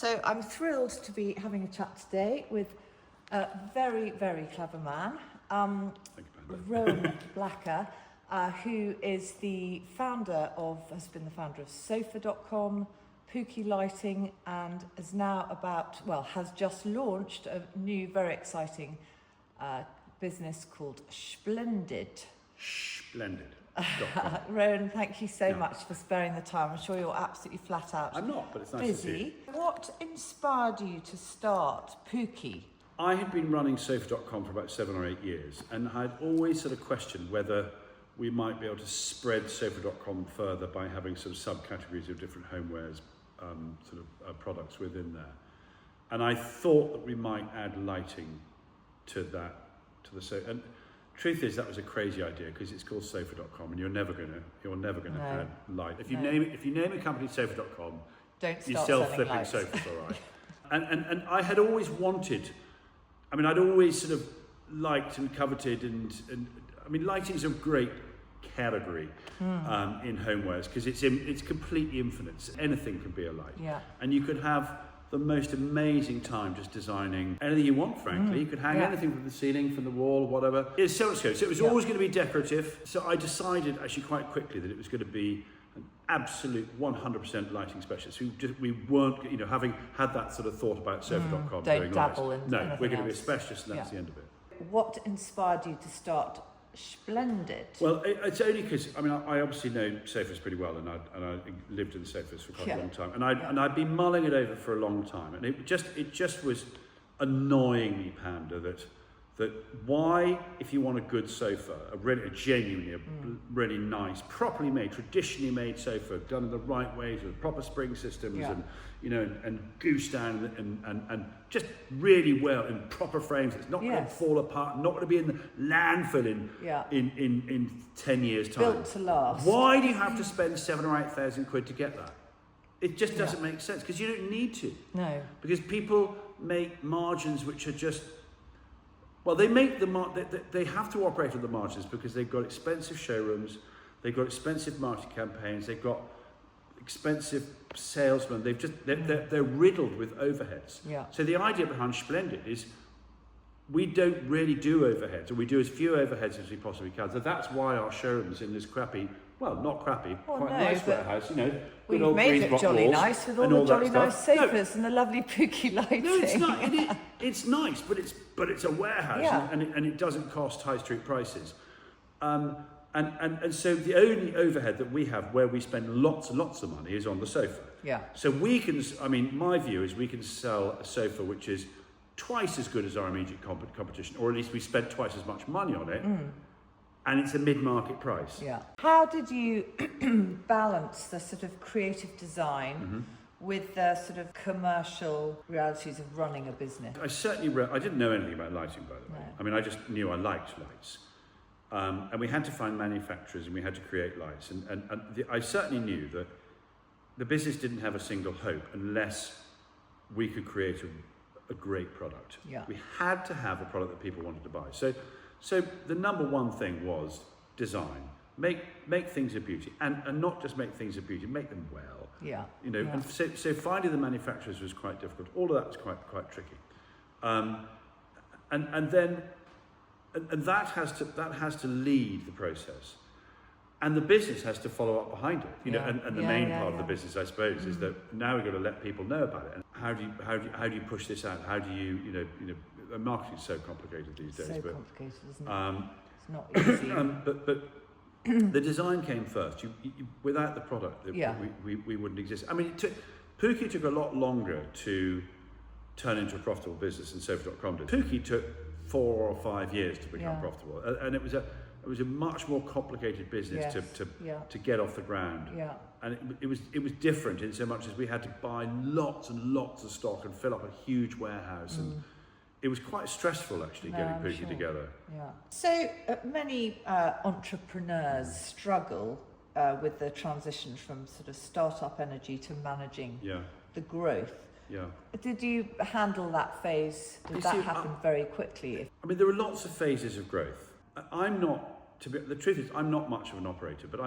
So I'm thrilled to be having a chat today with a very, very clever man, Rohan Blacker, who is the founder has been the founder of sofa.com, Pooky Lighting, and is now has just launched a new, very exciting business called Schplendid. Schplendid. Rowan, thank you so much for sparing the time. I'm sure you're absolutely flat out. I'm not, but it's nice busy. to see you. What inspired you to start Pooky? I had been running sofa.com for about 7 or 8 years, and I'd always sort of questioned whether we might be able to spread sofa.com further by having some subcategories of different homewares products within there. And I thought that we might add lighting to that, to the sofa. And truth is, that was a crazy idea because it's called sofa.com, and you're never gonna add light. If you name a company sofa.com, you sell flipping lights. sofas, all right. and I had always wanted. I mean, I'd always sort of liked and coveted, and I mean, lighting's a great category in homewares because it's completely infinite. Anything can be a light, and you could have the most amazing time just designing anything you want. Frankly, you could hang anything from the ceiling, from the wall, whatever. It's so much good. So it was always going to be decorative. So I decided actually quite quickly that it was going to be an absolute 100% lighting specialist. We weren't, having had that sort of thought about sofa.com. Don't dabble in No, we're going to be a else. specialist, and that's the end of it. What inspired you to start Schplendid? Well, it's only because I obviously know sofas pretty well, and I lived in sofas for quite a long time, and I'd been mulling it over for a long time, and it just was annoyingly pander that why, if you want a good sofa, a genuinely really nice, properly made, traditionally made sofa, done in the right ways with proper spring systems and goose down and just really well in proper frames. It's not going to fall apart, not going to be in the landfill in 10 years time. Built to last. Why do you have to spend 7,000 or 8,000 quid to get that? It just doesn't make sense because you don't need to. No. Because people make margins which are just. Well, they have to operate on the margins because they've got expensive showrooms, they've got expensive marketing campaigns, they've got expensive salesmen. They're riddled with overheads. Yeah. So the idea behind Schplendid is we don't really do overheads, or we do as few overheads as we possibly can. So that's why our showrooms in this quite nice warehouse, We've made it jolly nice with all the jolly nice sofas and the lovely Pooky lighting. No, it's not. It's nice, but it's a warehouse, and it doesn't cost high street prices. And so the only overhead that we have where we spend lots and lots of money is on the sofa. Yeah. So we can. My view is we can sell a sofa which is twice as good as our immediate competition, or at least we spent twice as much money on it. And it's a mid-market price. Yeah. How did you balance the sort of creative design with the sort of commercial realities of running a business? I didn't know anything about lighting, by the way. I mean, I just knew I liked lights. And we had to find manufacturers and we had to create lights. I certainly knew that the business didn't have a single hope unless we could create a great product. Yeah. We had to have a product that people wanted to buy. So the number one thing was design. Make things a beauty, and not just make things a beauty, make them well. Yeah. And so finding the manufacturers was quite difficult. All of that was quite tricky. And that has to lead the process, and the business has to follow up behind it. And the main part of the business, I suppose, is that now we've got to let people know about it. And how do you push this out? How do you marketing is so complicated these days. Complicated, isn't it? It's not easy. But the design came first. Without the product, we wouldn't exist. I mean, Pooky took a lot longer to turn into a profitable business than sofa.com did. Pooky took 4 or 5 years to become profitable, and it was a much more complicated business to get off the ground. Yeah. And it was different in so much as we had to buy lots and lots of stock and fill up a huge warehouse and. It was quite stressful, actually, getting Pooky together. Yeah. So many entrepreneurs struggle with the transition from sort of start-up energy to managing the growth. Yeah. Did you handle that phase? Did that happen very quickly? I mean, there are lots of phases of growth. The truth is, I'm not much of an operator, but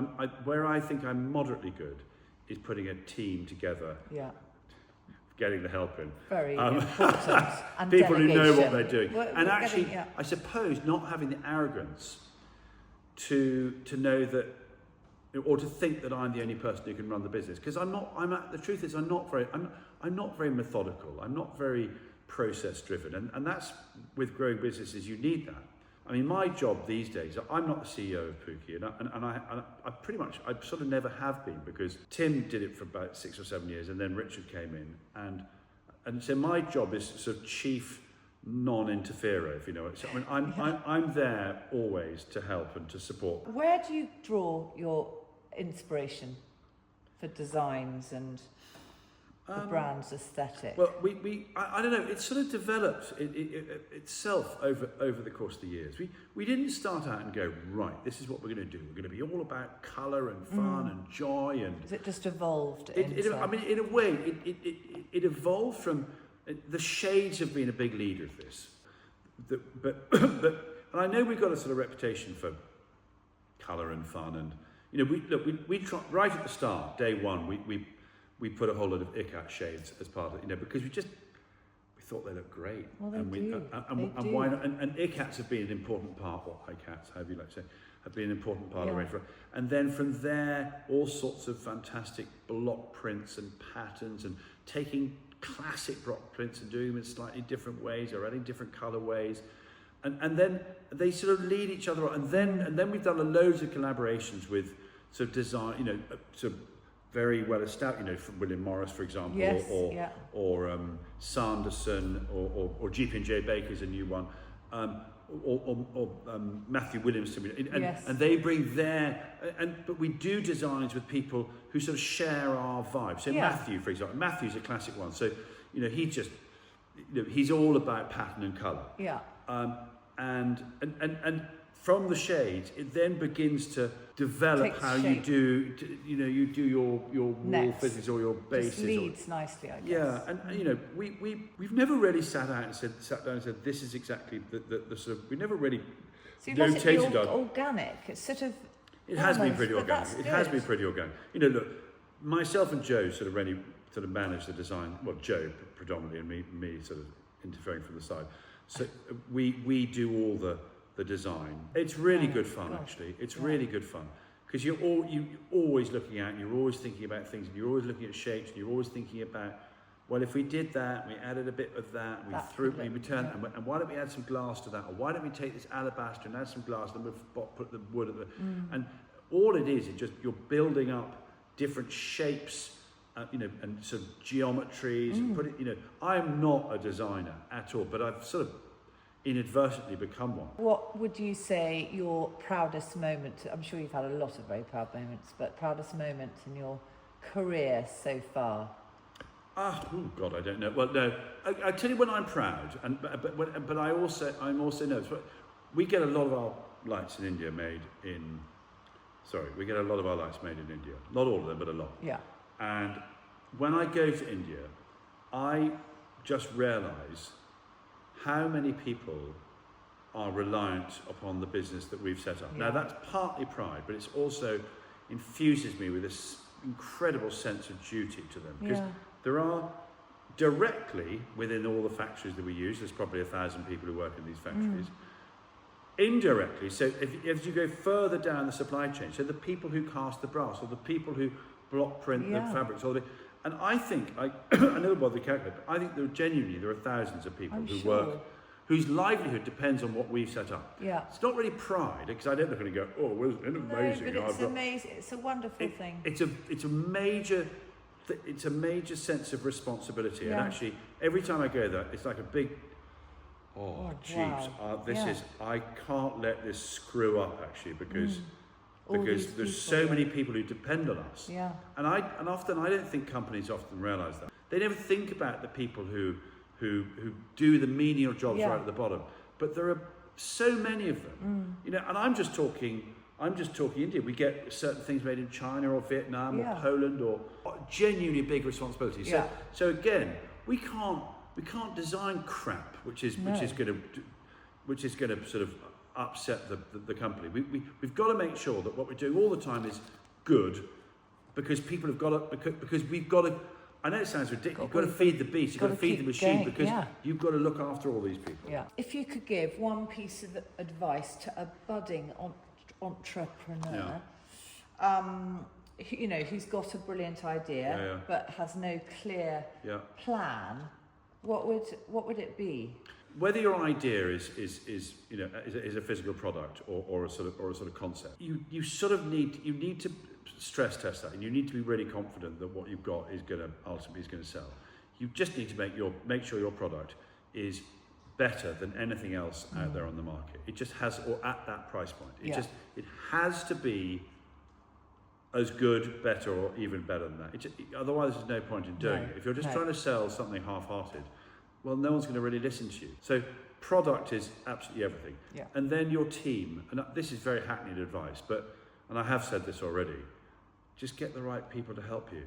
where I think I'm moderately good is putting a team together getting the help in. Very important. And people delegation. who know what they're doing. We're actually, getting, I suppose not having the arrogance to know that, or to think that I'm the only person who can run the business. Because the truth is I'm not very methodical. I'm not very process driven. And that's, with growing businesses, you need that. I mean, my job these days, I'm not the CEO of Pooky, and I pretty much, I sort of never have been, because Tim did it for about 6 or 7 years, and then Richard came in, and so my job is sort of chief non-interferer, if you know it. So, I mean, I'm there always to help and to support. Where do you draw your inspiration for designs and the brand's aesthetic? Well, I don't know, it sort of developed itself over the course of the years. We didn't start out and go, right, this is what we're going to do. We're going to be all about colour and fun and joy. And has it just evolved? I mean, in a way, it evolved from, the shades have been a big leader of this. But and I know we've got a sort of reputation for colour and fun. And, you know, we try, right at the start, day one, we put a whole lot of ICAT shades as part of it, you know, because we thought they looked great. Well, they and do. And why not? And ICATs have been an important part, or ICATs, however you like to say, have been an important part of the range. And then from there, all sorts of fantastic block prints and patterns, and taking classic block prints and doing them in slightly different ways, or adding different colourways. And then they sort of lead each other on. And then we've done loads of collaborations with sort of design, you know, sort of very well established, you know, from William Morris, for example, or Sanderson, or G.P.J. Baker's a new one, or Matthew Williamson, and they bring but we do designs with people who sort of share our vibe. So Matthew, for example, Matthew's a classic one. So, you know, he's all about pattern and colour. Yeah. And from the shades, it then begins to develop how you do your wall fittings or your bases. Just leads nicely, I guess. Yeah, and you know, we've never really sat down and said this is exactly the sort of, we never really notated on. Organic. It's sort of. It has been pretty organic. It has been pretty organic. You know, look, myself and Joe sort of managed the design. Well, Joe predominantly, and me sort of interfering from the side. So we do all the design. It's really good fun, actually. It's really good fun, because you're always looking out, and you're always thinking about things, and you're always looking at shapes, and you're always thinking about, well, if we did that, we added a bit of that, we turned, and why don't we add some glass to that, or why don't we take this alabaster and add some glass, and we'll put the wood at the, and all it is just you're building up different shapes, you know, and sort of geometries, and put it, you know, I'm not a designer at all, but I've sort of inadvertently become one. What would you say your proudest moment? I'm sure you've had a lot of very proud moments, but proudest moment in your career so far? Oh God, I don't know. Well, no, I tell you when I'm proud, but I'm also nervous. We get a lot of our lights in India made in. Sorry, we get a lot of our lights made in India. Not all of them, but a lot. Yeah. And when I go to India, I just realise how many people are reliant upon the business that we've set up. Yeah. Now that's partly pride, but it's also infuses me with this incredible sense of duty to them, because there are directly within all the factories that we use, there's probably 1,000 people who work in these factories. Indirectly, so if you go further down the supply chain, so the people who cast the brass, or the people who block print the fabrics, and I think, I never bother to calculate, but I think there are thousands of people work, whose livelihood depends on what we've set up. Yeah. It's not really pride, because I don't look at it and go, oh, well, isn't it amazing? No, but it's amazing. It's a wonderful thing. It's a major sense of responsibility. And actually, every time I go there, it's like a big, jeeps, I can't let this screw up, actually, because there's so many people who depend on us. Yeah. And often I don't think companies often realise that. They never think about the people who do the menial jobs right at the bottom. But there are so many of them. You know, and I'm just talking India. We get certain things made in China or Vietnam or Poland, or genuinely big responsibilities. Yeah. So again, we can't design crap which is going to sort of upset the company. We've got to make sure that what we're doing all the time is good, because people have got to, because we've got to I know it sounds ridiculous. You've got to feed the beast. You've got to feed the machine going, because yeah. you've got to look after all these people. Yeah. If you could give one piece of advice to a budding entrepreneur, you know, who's got a brilliant idea but has no clear plan, what would it be? Whether your idea is you know is a physical product or a sort of concept, you need to stress test that, and you need to be really confident that what you've got is going to ultimately sell. You just need to make sure your product is better than anything else out there on the market. It just has, or at that price point, it has to be as good, better, or even better than that. Otherwise, there's no point in doing it. If you're just trying to sell something half-hearted, well, no one's going to really listen to you. So product is absolutely everything. Yeah. And then your team, and this is very hackneyed advice, and I have said this already, just get the right people to help you.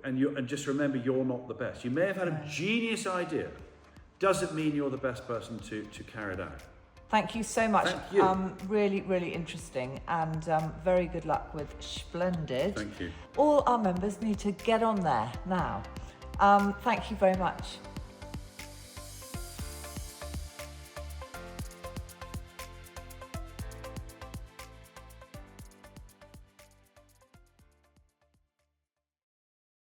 And just remember, you're not the best. You may have had a genius idea. Doesn't mean you're the best person to carry it out. Thank you so much. Thank you. Really, really interesting, and very good luck with Schplendid. Thank you. All our members need to get on there now. Thank you very much.